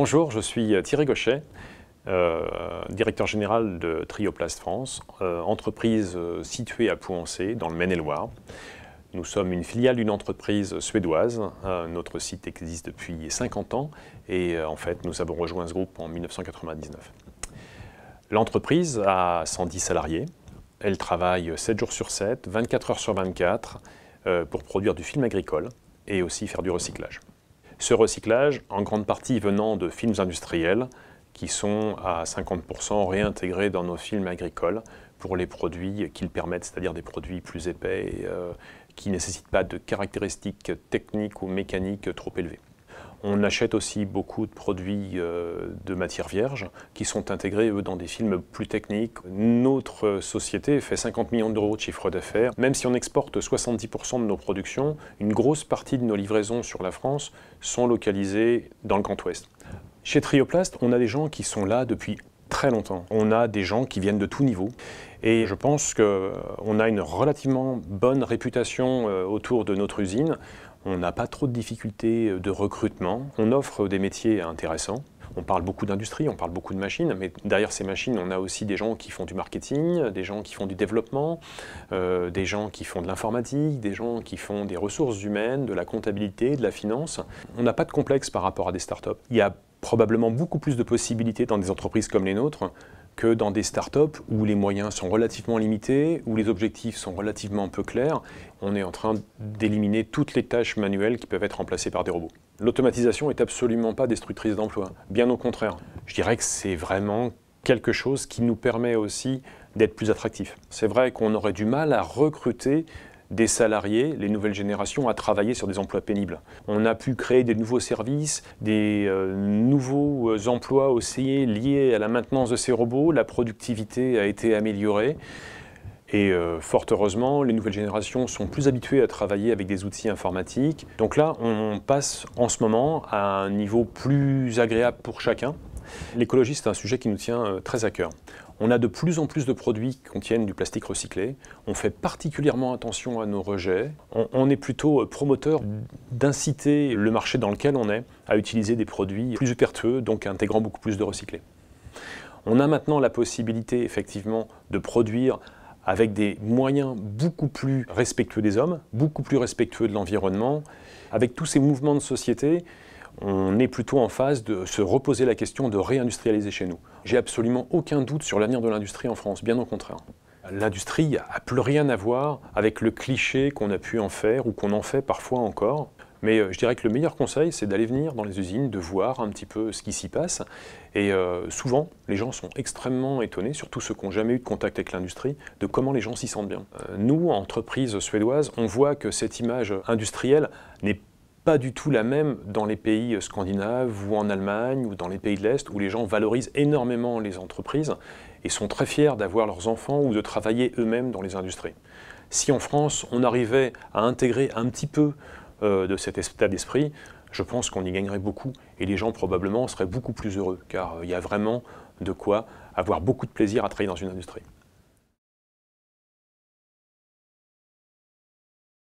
Bonjour, je suis Thierry Gauchet, directeur général de Trioplast France, entreprise située à Pouancé, dans le Maine-et-Loire. Nous sommes une filiale d'une entreprise suédoise. Notre site existe depuis 50 ans et en fait, nous avons rejoint ce groupe en 1999. L'entreprise a 110 salariés. Elle travaille 7 jours sur 7, 24 heures sur 24 pour produire du film agricole et aussi faire du recyclage. Ce recyclage, en grande partie venant de films industriels, qui sont à 50% réintégrés dans nos films agricoles pour les produits qu'ils permettent, c'est-à-dire des produits plus épais qui ne nécessitent pas de caractéristiques techniques ou mécaniques trop élevées. On achète aussi beaucoup de produits de matières vierges qui sont intégrés, eux, dans des films plus techniques. Notre société fait 50 millions d'euros de chiffre d'affaires. Même si on exporte 70% de nos productions, une grosse partie de nos livraisons sur la France sont localisées dans le Grand Ouest. Chez Trioplast, on a des gens qui sont là depuis très longtemps. On a des gens qui viennent de tous niveaux. Et je pense qu'on a une relativement bonne réputation autour de notre usine. On n'a pas trop de difficultés de recrutement. On offre des métiers intéressants. On parle beaucoup d'industrie, on parle beaucoup de machines, mais derrière ces machines, on a aussi des gens qui font du marketing, des gens qui font du développement, des gens qui font de l'informatique, des gens qui font des ressources humaines, de la comptabilité, de la finance. On n'a pas de complexe par rapport à des startups. Il y a probablement beaucoup plus de possibilités dans des entreprises comme les nôtres que dans des startups où les moyens sont relativement limités, où les objectifs sont relativement peu clairs. On est en train d'éliminer toutes les tâches manuelles qui peuvent être remplacées par des robots. L'automatisation n'est absolument pas destructrice d'emplois, bien au contraire. Je dirais que c'est vraiment quelque chose qui nous permet aussi d'être plus attractifs. C'est vrai qu'on aurait du mal à recruter des salariés, les nouvelles générations, à travailler sur des emplois pénibles. On a pu créer des nouveaux services, des nouveaux emplois aussi liés à la maintenance de ces robots. La productivité a été améliorée. Et fort heureusement, les nouvelles générations sont plus habituées à travailler avec des outils informatiques. Donc là, on passe en ce moment à un niveau plus agréable pour chacun. L'écologie, c'est un sujet qui nous tient très à cœur. On a de plus en plus de produits qui contiennent du plastique recyclé. On fait particulièrement attention à nos rejets. On est plutôt promoteur d'inciter le marché dans lequel on est à utiliser des produits plus vertueux, donc intégrant beaucoup plus de recyclé. On a maintenant la possibilité, effectivement, de produire avec des moyens beaucoup plus respectueux des hommes, beaucoup plus respectueux de l'environnement. Avec tous ces mouvements de société, on est plutôt en phase de se reposer la question de réindustrialiser chez nous. J'ai absolument aucun doute sur l'avenir de l'industrie en France, bien au contraire. L'industrie n'a plus rien à voir avec le cliché qu'on a pu en faire ou qu'on en fait parfois encore. Mais je dirais que le meilleur conseil, c'est d'aller venir dans les usines, de voir un petit peu ce qui s'y passe. Et souvent, les gens sont extrêmement étonnés, surtout ceux qui n'ont jamais eu de contact avec l'industrie, de comment les gens s'y sentent bien. Nous, entreprise suédoise, on voit que cette image industrielle n'est pas du tout la même dans les pays scandinaves ou en Allemagne ou dans les pays de l'Est où les gens valorisent énormément les entreprises et sont très fiers d'avoir leurs enfants ou de travailler eux-mêmes dans les industries. Si en France, on arrivait à intégrer un petit peu de cet état d'esprit, je pense qu'on y gagnerait beaucoup et les gens probablement seraient beaucoup plus heureux car il y a vraiment de quoi avoir beaucoup de plaisir à travailler dans une industrie.